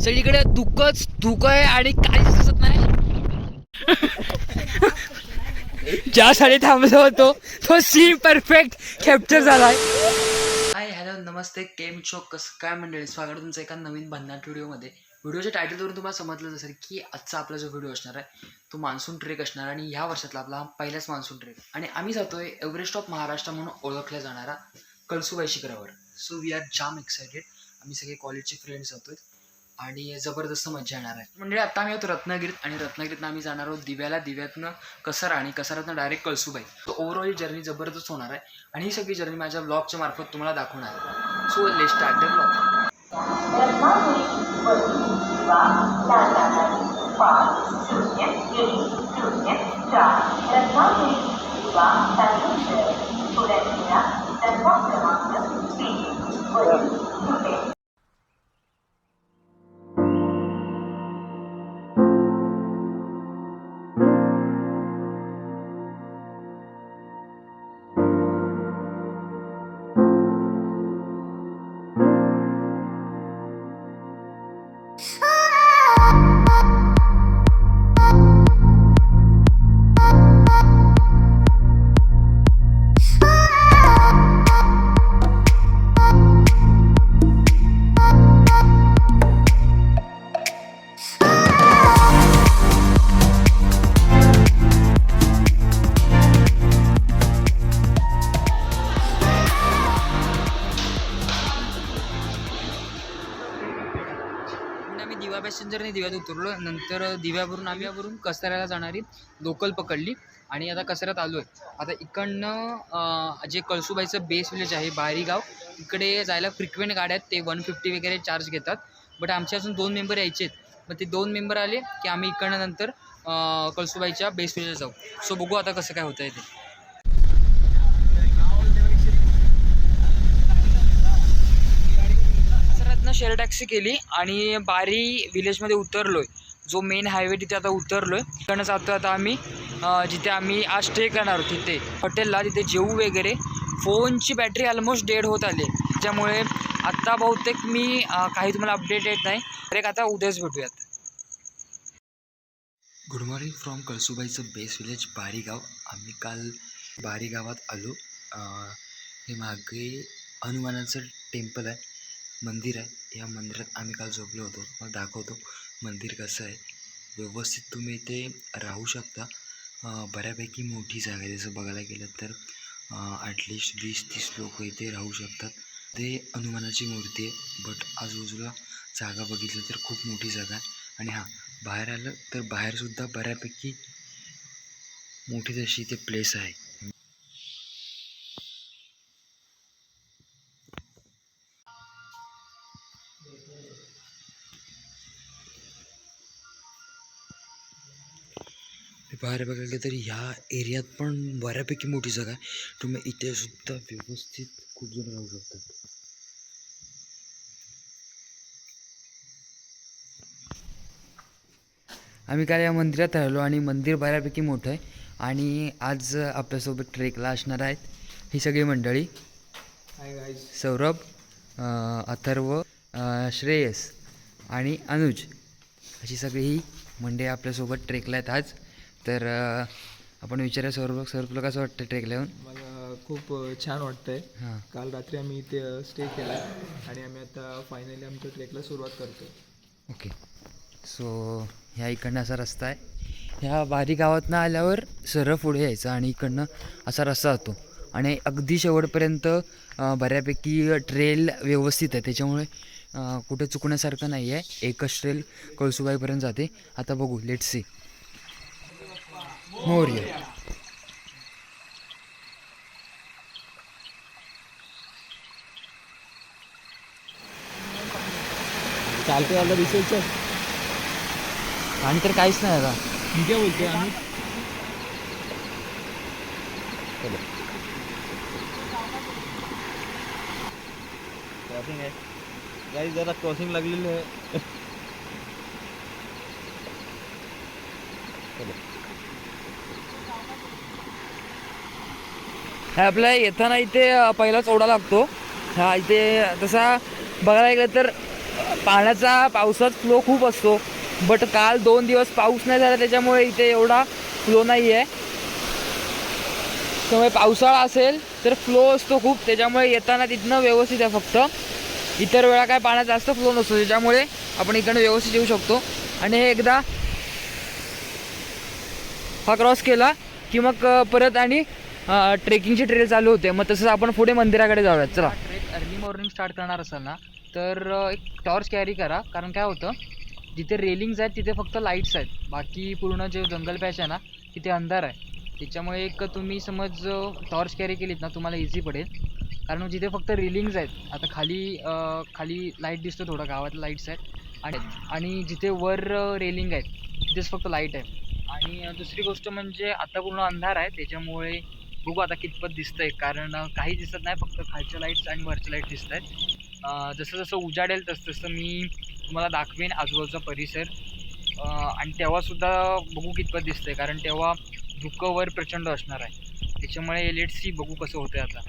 सगळीकडे दुःखच धुकं आहे आणि काहीच दिसत नाही. ज्यासाठी थांबलो होतो तो सीन परफेक्ट कॅप्चर झालाय. हाय हॅलो नमस्ते केम शो कसं काय मंडळी, स्वागत तुमचं एका नवीन भन्नाट व्हिडिओमध्ये. व्हिडिओच्या टायटलवरून तुम्हाला समजलं असेल की आजचा आपला जो व्हिडिओ असणार आहे तो मान्सून ट्रेक असणार आणि ह्या वर्षातला आपला पहिलाच मान्सून ट्रेक. आणि आम्ही जातोय एव्हरेस्ट ऑफ महाराष्ट्र म्हणून ओळखल्या जाणारा कळसुबाई शिखरावर. सो वी आर जाम एक्सायटेड. आम्ही सगळे कॉलेजचे फ्रेंड्स जातोय आणि जबरदस्त मजा येणार आहे. म्हणजे आता आम्ही आहोत रत्नागिरीत आणि रत्नागिरीतनं आम्ही जाणार आहोत दिव्याला, दिव्यातनं कसारा आणि कसारातनं direct Kalsubai. So overall journey जबरदस्त होणार आहे आणि ही सगळी जर्नी माझ्या ब्लॉगच्या मार्फत तुम्हाला दाखवणार आहे. So let's start the blog. दिवा पॅसेंजरने दिव्यात उतरलो. नंतर दिव्यावरून कसाऱ्याला जाणारी लोकल पकडली आणि आता कसाऱ्यात आलो आहे. आता इकडनं जे कळसुबाईचं बेस विलेज आहे बारीगाव, इकडे जायला फ्रिक्वेंट गाड्या आहेत. ते 150 वगैरे चार्ज घेतात. बट आमचे अजून 2 मेंबर यायचे आहेत. मग ते 2 मेंबर आले की आम्ही इकडनं नंतर कळसुबाईच्या बेस विलेजला जाऊ. सो बघू आता कसं काय होतं आहे ते. शेअर टॅक्सी केली आणि बारी विलेजमध्ये उतरलोय. जो मेन हायवे तिथे आता उतरलोय. तिकडनं जातो आता आम्ही जिथे आम्ही आज स्टे करणार आहोत तिथे हॉटेलला. तिथे जेवू वगैरे. फोनची बॅटरी ऑलमोस्ट डेड होत आली, त्यामुळे आत्ता बहुतेक मी काही तुम्हाला अपडेट येत नाही. तर एक आता उद्याच भेटूयात. गुड मॉर्निंग फ्रॉम कळसुबाईचं बेस विलेज बारीगाव. आम्ही काल बारीगावात आलो. हे मागे हनुमानाचं टेम्पल आहे, मंदिर आहे. या मंदिरात आम्ही काल झोपलो होतो. मग दाखवतो मंदिर कसं आहे. व्यवस्थित तुम्ही इथे राहू शकता. बऱ्यापैकी मोठी जागा आहे. जसं बघायला गेलं तर ॲटलिस्ट 20-30 लोक इथे राहू शकतात. ते हनुमानाची मूर्ती आहे. बट आजूबाजूला जागा बघितलं तर खूप मोठी जागा आहे. आणि हां, बाहेर आलं तर बाहेरसुद्धा बऱ्यापैकी मोठी तशी इथे प्लेस आहे. बाहेर बघायला गेलं तर ह्या एरियात पण बऱ्यापैकी मोठी जागा आहे. तुम्ही इथे सुद्धा व्यवस्थित खूप जण राहू शकतात. आम्ही काल या मंदिरात राहिलो आणि मंदिर बऱ्यापैकी मोठं आहे. आणि आज आपल्यासोबत ट्रेकला असणार आहेत ही सगळी मंडळी. सौरभ, अथर्व, श्रेयस आणि अनुज अशी सगळी ही मंडळी आपल्यासोबत ट्रेकला आहेत आज. तर आपण विचारूया सौरभ, तुला कसं वाटतं ट्रेकला येऊन? मला खूप छान वाटतंय. हां, काल रात्री आम्ही इथे स्टे केला आणि आम्ही आता फायनली आमच्या ट्रेकला सुरुवात करतो. ओके. सो ह्या इकडनं असा रस्ता आहे. ह्या बारी गावातनं आल्यावर सरळ पुढे यायचं आणि इकडनं असा रस्ता जातो आणि अगदी शेवटपर्यंत बऱ्यापैकी ट्रेल व्यवस्थित आहे. त्याच्यामुळे कुठे चुकण्यासारखं नाही आहे. एकच ट्रेल कळसुबाईपर्यंत जाते. आता बघू, लेट्स सी. मोरया. चालते आलं दिसायचं आणि तर काहीच नाही आता. मी काय बोलतोय आम्ही क्रॉसिंग आहे. काही जरा क्रॉसिंग लागलेली आहे. हा आपल्या येताना इथे पहिलाच ओढा लागतो. हा इथे तसा बघायला गेलं तर पाण्याचा पावसात फ्लो खूप असतो, बट काल 2 दिवस पाऊस नाही झाला त्याच्यामुळे इथे एवढा फ्लो नाही आहे. त्यामुळे पावसाळा असेल तर फ्लो असतो खूप, त्याच्यामुळे येताना तिथनं व्यवस्थित आहे. फक्त इतर वेळा काय पाण्यात जास्त फ्लो नसतो, त्याच्यामुळे आपण इकडनं व्यवस्थित येऊ शकतो. आणि हे एकदा हा क्रॉस केला की मग परत आणि ट्रेकिंगची ट्रेल चालू होते. मग तसंच आपण पुढे मंदिराकडे जाऊयात. चला. ट्रेक अर्ली मॉर्निंग स्टार्ट करणार असाल ना तर एक टॉर्च कॅरी करा, कारण काय होतं जिथे रेलिंग्स आहेत तिथे फक्त लाईट्स आहेत, बाकी पूर्ण जे जंगल पॅच आहे ना तिथे अंधार आहे. त्याच्यामुळे एक तुम्ही समज टॉर्च कॅरी केलीत ना तुम्हाला इझी पडेल, कारण जिथे फक्त रेलिंग्स आहेत. आता खाली लाईट दिसतो, थोडं गावातल्या लाईट्स आहेत आणि जिथे वर रेलिंग आहेत तिथेच फक्त लाईट आहे. आणि दुसरी गोष्ट म्हणजे आता पूर्ण अंधार आहे, त्याच्यामुळे बघू आता कितपत दिसतंय, कारण काही दिसत नाही, फक्त खालच्या लाईट्स आणि वरच्या लाईट दिसत आहेत. जसं जसं उजाडेल तसं मी तुम्हाला दाखवेन आजूबाजूचा परिसर. आणि तेव्हासुद्धा बघू कितपत दिसतंय, कारण तेव्हा धुकं वर प्रचंड असणार आहे. त्याच्यामुळे लेट्स सी, बघू कसं होतंय आता.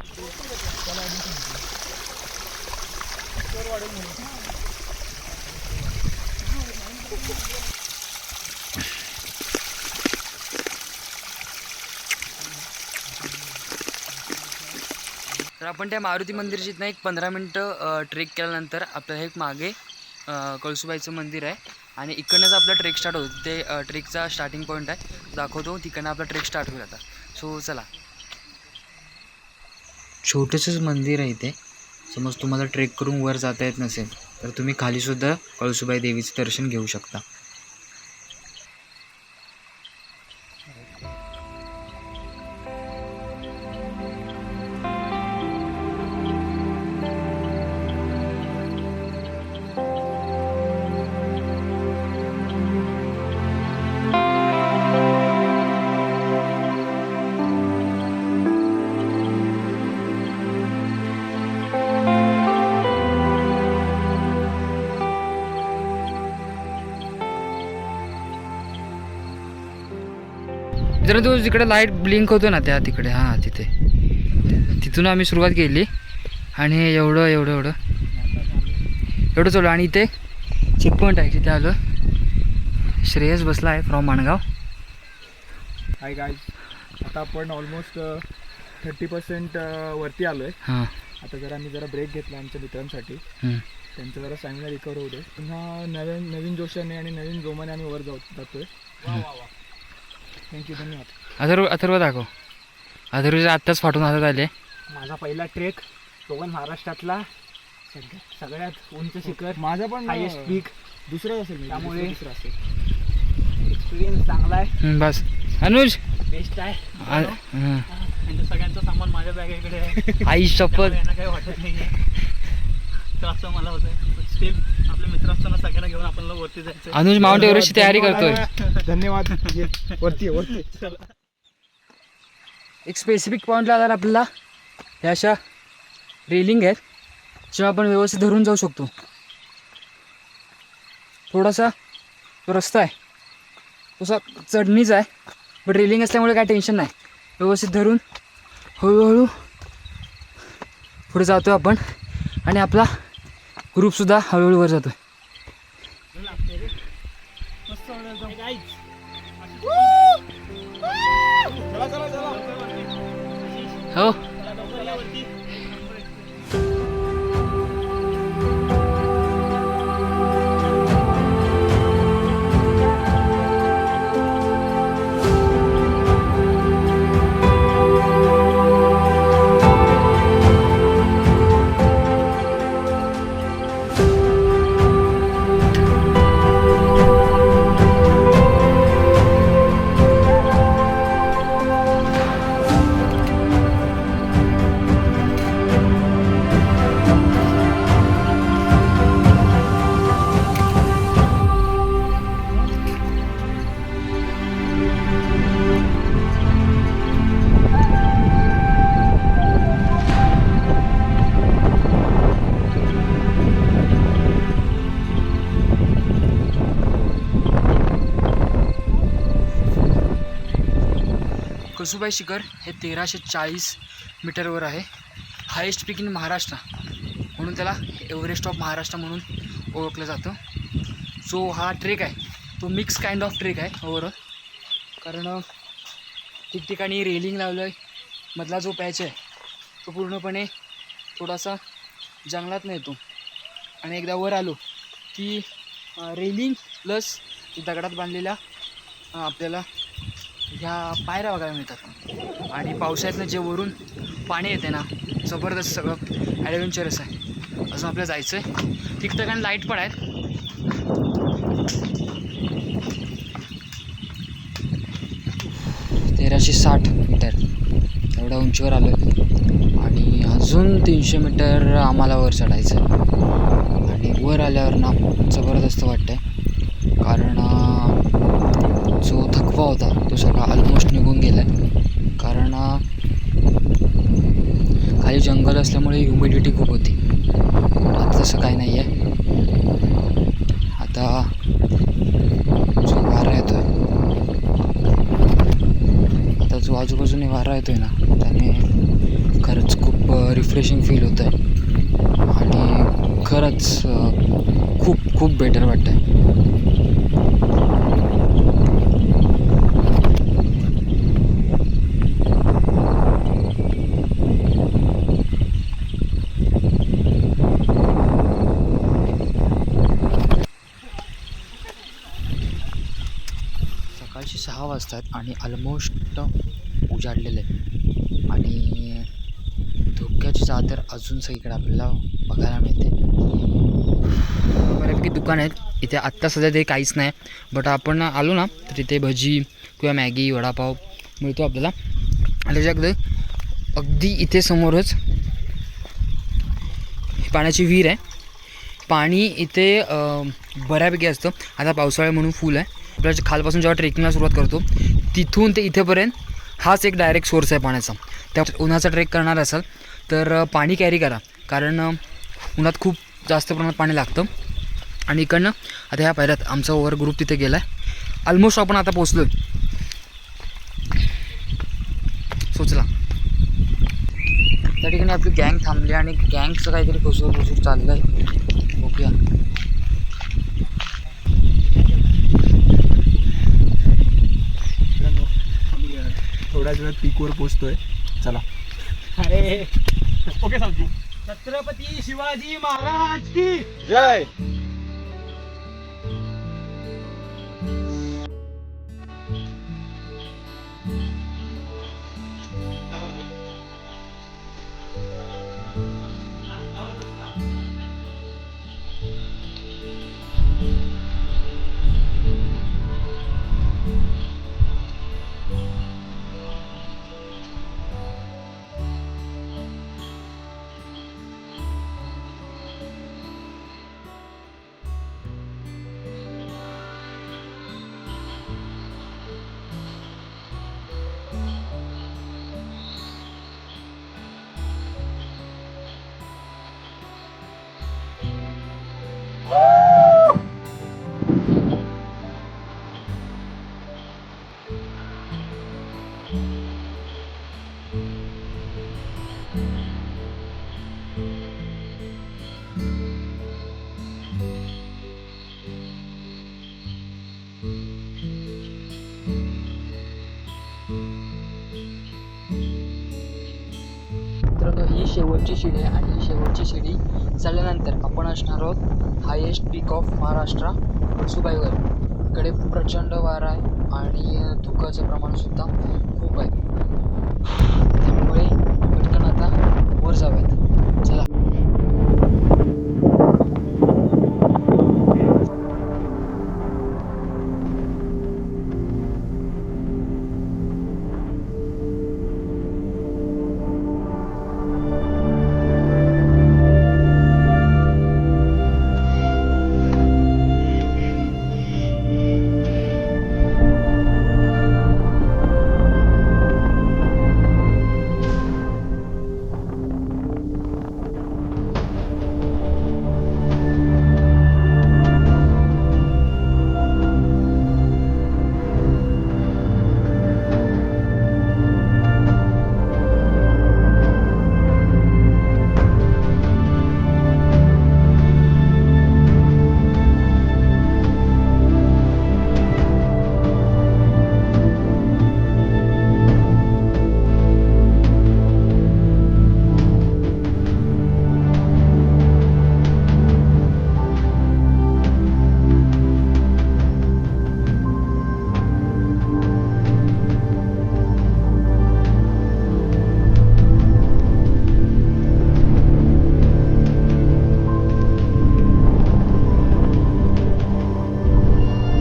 तर आपण त्या मारुती मंदिरची इथनं एक 15 मिनटं ट्रेक केल्यानंतर आपल्याला एक मागे कळसुबाईचं मंदिर आहे आणि इकडनंच आपला ट्रेक स्टार्ट होतो. ते ट्रेकचा स्टार्टिंग पॉईंट आहे, दाखवतो. तिकडनं आपला ट्रेक स्टार्ट होईल आता. सो चला. छोटंसंच मंदिर आहे इथे. समज तुम्हाला ट्रेक करून वर जाता येत नसेल तर तुम्ही खालीसुद्धा कळसुबाई देवीचं दर्शन घेऊ शकता. जरा तो जिकडे लाईट ब्लिंक होतो ना त्या तिकडे, हां तिथून आम्ही सुरुवात केली आणि एवढं चालू. आणि इथे चेक पॉईंट आहे, तिथे आलो. श्रेयस बसला आहे फ्रॉम माणगाव. हाय गाईज, आता आपण ऑलमोस्ट 30% वरती आलो आहे. हां, आता आम्ही जरा ब्रेक घेतला आमच्या मित्रांसाठी. त्यांचं जरा स्टॅमिना रिकवर होऊ दे. पुन्हा नवीन जोशाने आणि नवीन जोमाने आम्ही वर जातोय. थँक्यू, धन्यवाद. अथर्व दाखव. अथर्वचे आत्ताच फाटून हातात आले. माझा पहिला ट्रेक तो पण महाराष्ट्रातला सगळ्यात उंच शिखर. माझा पण हायेस्ट पीक दुसरं असेल, त्यामुळे दुसरं असेल. एक्सपिरियन्स चांगला आहे. बस अनुज बेस्ट आहे. सगळ्यांचं सामान माझ्या बॅगेकडे आहे. आई शपथ. यांना काही वाटत नाही आहे, तर असं मला होतं. स्टील आपले मित्र असताना सगळ्यांना घेऊन आपल्याला वरती जायचं. अनुज माउंट एव्हरेस्टची तयारी करतोय. धन्यवाद. वरती एक स्पेसिफिक पॉईंटला आल्यावर आपल्याला ह्या अशा रेलिंग आहेत जेव्हा आपण व्यवस्थित धरून जाऊ शकतो. थोडासा तो रस्ता आहे तसा चढणीच आहे, बट रेलिंग असल्यामुळे काय टेन्शन नाही. व्यवस्थित धरून हळूहळू पुढे जातो आपण आणि आपला ग्रुपसुद्धा हळूहळू वर जातो. हो, कळसुबाई शिखर हे 1340 मीटरवर आहे. हायेस्ट पीक इन महाराष्ट्र म्हणून त्याला एव्हरेस्ट ऑफ महाराष्ट्र म्हणून ओळखलं जातं. जो हा ट्रेक आहे तो मिक्स काइंड ऑफ ट्रेक आहे ओव्हरऑल, कारण ठिकठिकाणी रेलिंग लावलं आहे. मधला जो पॅच आहे तो पूर्णपणे थोडासा जंगलात येतो आणि एकदा वर आलो की रेलिंग प्लस दगडात बांधलेल्या आपल्याला ह्या पायऱ्या बघायला मिळतात. आणि पावसाळ्यातनं जे वरून पाणी येते ना, जबरदस्त सगळं ॲडव्हेंचरस आहे. अजून आपल्याला जायचं आहे. ठिकठिकाणी लाईट पण आहेत. 1360 मीटर एवढ्या उंचीवर आलो आहे आणि अजून 300 मीटर आम्हाला वर चढायचं आहे. आणि वर आल्यावर ना जबरदस्त वाटतं आहे, कारण जो थकवा होता तो सगळा ऑलमोस्ट निघून गेला आहे. कारण खाली जंगल असल्यामुळे ह्युमिडिटी खूप होती. आता तसं काही नाही आहे. आता जो वारा येतो आहे, आता जो आजूबाजूने वारा येतो आहे ना, त्याने खरंच खूप रिफ्रेशिंग फील होतं आहे आणि खरंच खूप खूप बेटर वाटतं आहे. सकाळचे 6 वाजतात आणि ऑलमोस्ट उजाडलेलं आहे आणि धुक्याची चादर अजून सगळीकडे आपल्याला बघायला मिळते. बऱ्यापैकी दुकान आहेत इथे. आत्ता सध्या ते काहीच नाही, बट आपण आलो ना तर तिथे भजी किंवा मॅगी वडापाव मिळतो आपल्याला. आणि त्याच्याकडे अगदी इथे समोरच पाण्याची विहीर आहे. पाणी इथे बऱ्यापैकी असतं. आता पावसाळा म्हणून फुल आहे. आपल्या खालपासून जेव्हा ट्रेकिंगला सुरुवात करतो तिथून ते इथेपर्यंत हाच एक डायरेक्ट सोर्स आहे पाण्याचा. त्या उन्हाचा ट्रेक करणार असाल तर पाणी कॅरी करा, कारण उन्हात खूप जास्त प्रमाणात पाणी लागतं. आणि इकडनं आता ह्या पायऱ्यात आमचा ओव्हर ग्रुप तिथे गेला आहे. ऑलमोस्ट आपण आता पोचलो आहे. सोचला त्या ठिकाणी आपली गँग थांबली आणि गँगचं काहीतरी खुसूर चाललं आहे. ओके, थोड्याच वेळात पीकवर पोचतोय. चला. अरे ओके सांगतो. छत्रपती शिवाजी महाराज की जय. ही शेवटची शिडी आहे आणि ही शेवटची शिडी चढल्यानंतर आपण असणार आहोत हायेस्ट पीक ऑफ महाराष्ट्र कळसुबाईवर. इकडे प्रचंड वारा आहे आणि धुक्याचं प्रमाणसुद्धा खूप आहे. त्यामुळे पटकन आता वर जाऊयात. चला.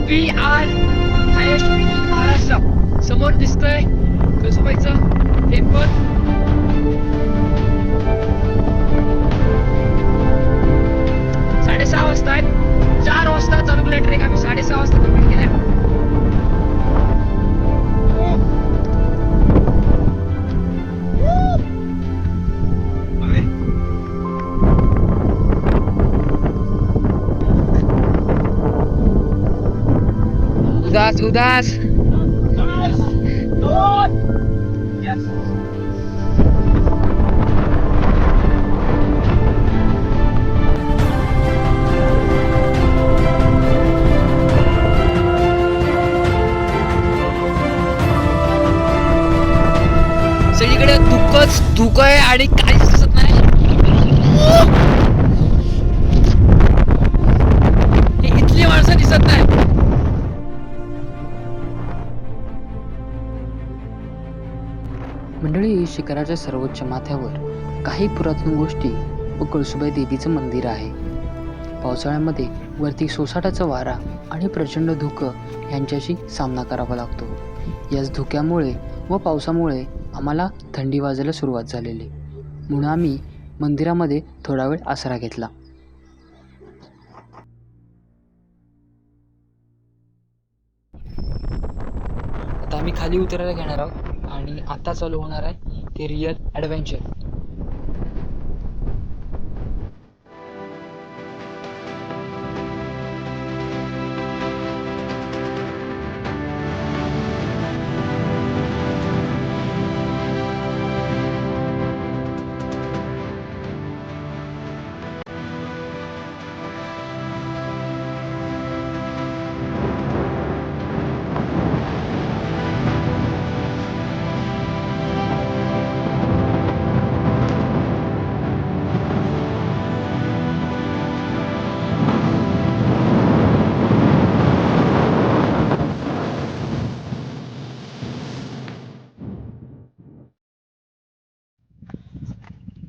We are highest peak in Maharashtra. समोर दिसतंय कळसुबाईचं टेम्पल. साडेसहा वाजता आहेत. 4 वाजता चालू केला ट्रेक. आम्ही 6:30 वाजता कंप्लीट केलाय. उदास सगळीकडे धुकं आहे आणि काहीच दिसत नाही. इथली माणसं दिसत नाही. मंडळी, शिखराच्या सर्वोच्च माथ्यावर काही पुरातन गोष्टी व कळसुबाई देवीचं मंदिर आहे. पावसाळ्यामध्ये वरती सोसाट्याचा वारा आणि प्रचंड धुकं यांच्याशी सामना करावा लागतो. याच धुक्यामुळे व पावसामुळे आम्हाला थंडी वाजायला सुरुवात झालेली, म्हणून आम्ही मंदिरामध्ये थोडा वेळ आसरा घेतला. आता आम्ही खाली उतरायला घेणार आहोत आणि आता चालू होणार आहे ते रिअल ॲडव्हेंचर.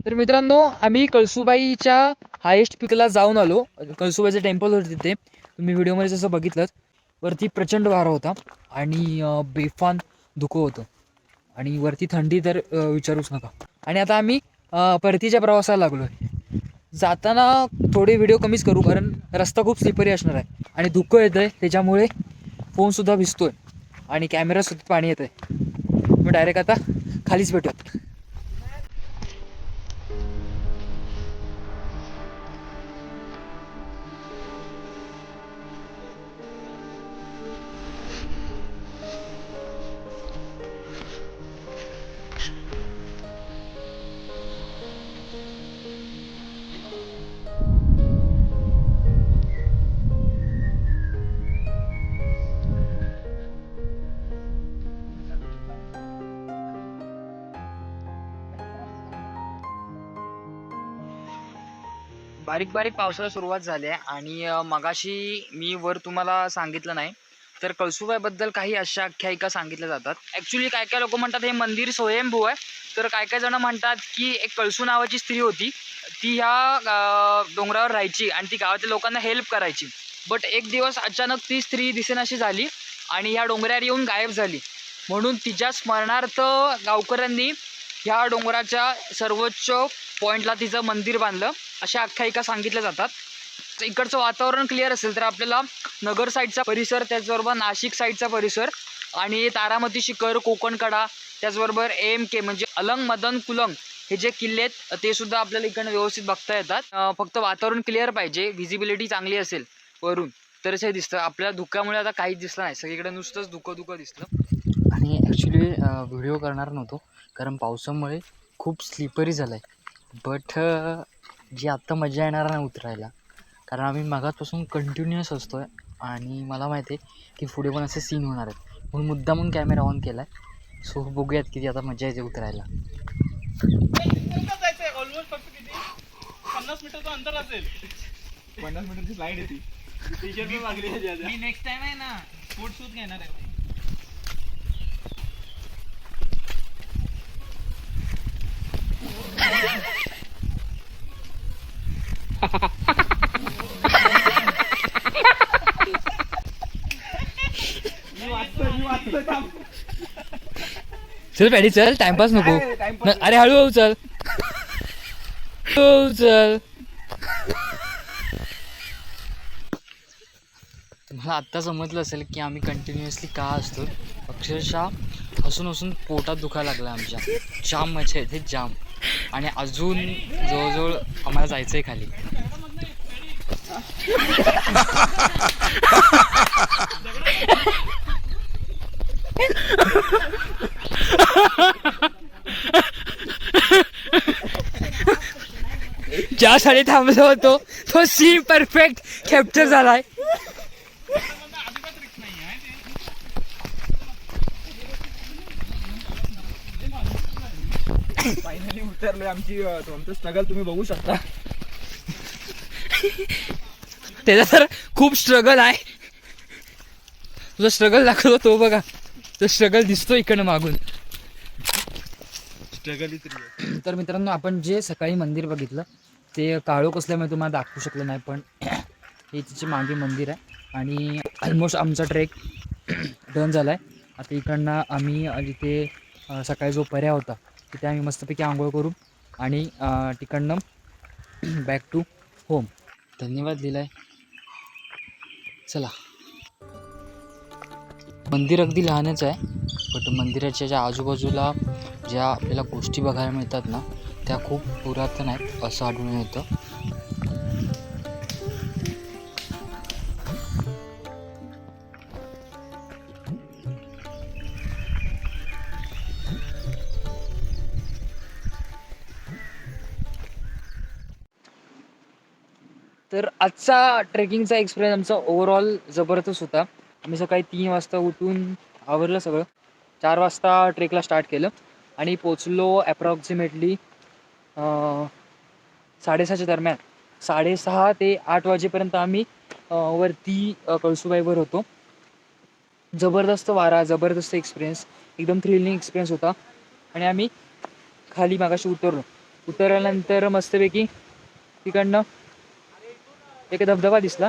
तर मित्रांनो, आम्ही कळसुबाईच्या हायेस्ट पीकला जाऊन आलो. कळसुबाईचं टेम्पल होतं तिथे. तुम्ही व्हिडिओमध्ये जसं बघितलं, वरती प्रचंड वारा होता आणि बेफान धुकं होतं आणि वरती थंडी तर विचारूच नका. आणि आता आम्ही परतीच्या प्रवासाला लागलो आहे. जाताना थोडे व्हिडिओ कमीच करू, कारण रस्ता खूप स्लिपरी असणार आहे आणि धुकं येतं आहे, त्याच्यामुळे फोनसुद्धा भिजतोय आणि कॅमेरासुद्धा पाणी येतं आहे. मग डायरेक्ट आता खालीच भेटूयात. बारीक बारीक पावसाला सुरुवात झाली आहे आणि मगाशी मी वर तुम्हाला सांगितलं नाही, तर कळसुबाईबद्दल काही अशा आख्यायिका सांगितल्या जातात. ॲक्च्युली काय काय लोक म्हणतात हे मंदिर स्वयंभू आहे, तर काय काय जण म्हणतात की एक कळसू नावाची स्त्री होती, ती ह्या डोंगरावर राहायची आणि ती गावातल्या लोकांना हेल्प करायची. बट एक दिवस अचानक ती स्त्री दिसेनाशी झाली आणि ह्या डोंगरावर येऊन गायब झाली. म्हणून तिच्या स्मरणार्थ गावकऱ्यांनी ह्या डोंगराच्या सर्वोच्च पॉईंटला तिचं मंदिर बांधलं, अशा आख्यायिका सांगितल्या जातात. इकडचं वातावरण क्लिअर असेल तर आपल्याला नगर साईडचा परिसर, त्याचबरोबर नाशिक साईडचा परिसर आणि तारामती शिखर, कोकणकडा, त्याचबरोबर AMK म्हणजे अलंग, मदन, कुलंग हे जे किल्ले आहेत ते सुद्धा आपल्याला इकडनं व्यवस्थित बघता येतात. फक्त वातावरण क्लिअर पाहिजे, व्हिजिबिलिटी चांगली असेल वरून तरच हे दिसतं. आपल्या धुक्यामुळे आता काहीच दिसलं नाही, सगळीकडे नुसतंच धुकं दिसलं. आणि ॲक्च्युली व्हिडिओ करणार नव्हतो कारण पावसामुळे खूप स्लिपरी झालं आहे. बट जी आत्ता मजा येणार नाही उतरायला, कारण आम्ही मगाचपासून कंटिन्युअस असतो आहे आणि मला माहिती आहे की पुढे पण असे सीन होणार आहेत, म्हणून मुद्दामून कॅमेरा ऑन केला आहे. सो बघूयात किती आता मजा येते उतरायला. ऑलमोस्ट फक्त किती 50 मीटरचं अंतर असेल. 50 मीटरची स्लाईड येते. टी-शर्ट पण लागली आहे. मी नेक्स्ट टाइम आहे ना स्पोर्ट शूज घेणार आहे. चल पॅडी चल, टाइमपास नको. टाइमपास अरे हळूहळू चल, हळूहळू चल. मला आत्ता समजलं असेल की आम्ही कंटिन्युअसली का असतो. अक्षरशः हसून हसून पोटात दुखायला लागलं आमच्या. जाम मजा येते जाम. आणि अजून जवळजवळ आम्हाला जायचं आहे खाली. ज्यासाठी थांबलो होतो तो सीन परफेक्ट कॅप्चर झालाय. फायनली उतरलोय. आमचं स्ट्रगल तुम्ही बघू शकता. त्याचा तर खूप स्ट्रगल आहे. तुझा स्ट्रगल दाखवतो तो बघा. तो स्ट्रगल दिसतो इकडनं मागून. स्ट्रगल तर मित्रांनो, आपण जे सकाळी मंदिर बघितलं ते काळोख असल्यामुळे तुम्हाला दाखवू शकलं नाही, पण हे तिचे मागे मंदिर आहे. आणि ऑलमोस्ट आमचा ट्रेक डन झाला आहे. आता इकडनं आम्ही जिथे सकाळी जो पर्याय होता तिथे आम्ही मस्तपैकी आंघोळ करू आणि तिकडनं बॅक टू होम. धन्यवाद दिलाय. चला. मंदिर अगदी लहानच आहे, बट मंदिराच्या ज्या आजूबाजूला ज्या आपल्याला गोष्टी बघायला मिळतात ना, त्या खूप पुरातन आहेत असं आढळून येतं. तर आजचा ट्रेकिंगचा एक्सपिरियन्स आमचा ओव्हरऑल जबरदस्त होता. आम्ही सकाळी 3 वाजता उठून आवरलं सगळं. 4 वाजता ट्रेकला स्टार्ट केलं आणि पोचलो ॲप्रॉक्सिमेटली 6:30च्या दरम्यान. 6:30 ते 8 वाजेपर्यंत आम्ही वरती कळसुबाईवर होतो. जबरदस्त वारा, जबरदस्त एक्सपिरियन्स, एकदम थ्रिलिंग एक्सपिरियन्स होता. आणि आम्ही खाली मागाशी उतरल्यानंतर मस्तपैकी तिकडनं एक धबधबा दिसला.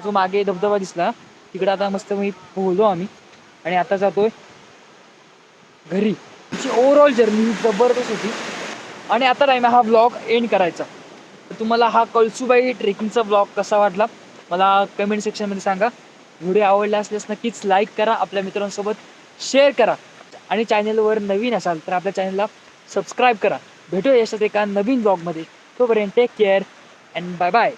जो मागे धबधबा दिसला तिकडं आता मस्त मी पोहलो आम्ही आणि आता जातोय घरी. तिची ओव्हरऑल जर्नी जबरदस्त होती. आणि आता टाईम हा व्लॉग एंड करायचा. तर तुम्हाला हा कळसुबाई ट्रेकिंगचा व्लॉग कसा वाटला मला कमेंट सेक्शनमध्ये सांगा. व्हिडिओ आवडला असल्यास नक्कीच लाईक करा, आपल्या मित्रांसोबत शेअर करा आणि चॅनलवर नवीन असाल तर आपल्या चॅनलला सबस्क्राईब करा. भेटूया याच्यात एका नवीन व्लॉगमध्ये. तोपर्यंत take care and bye bye.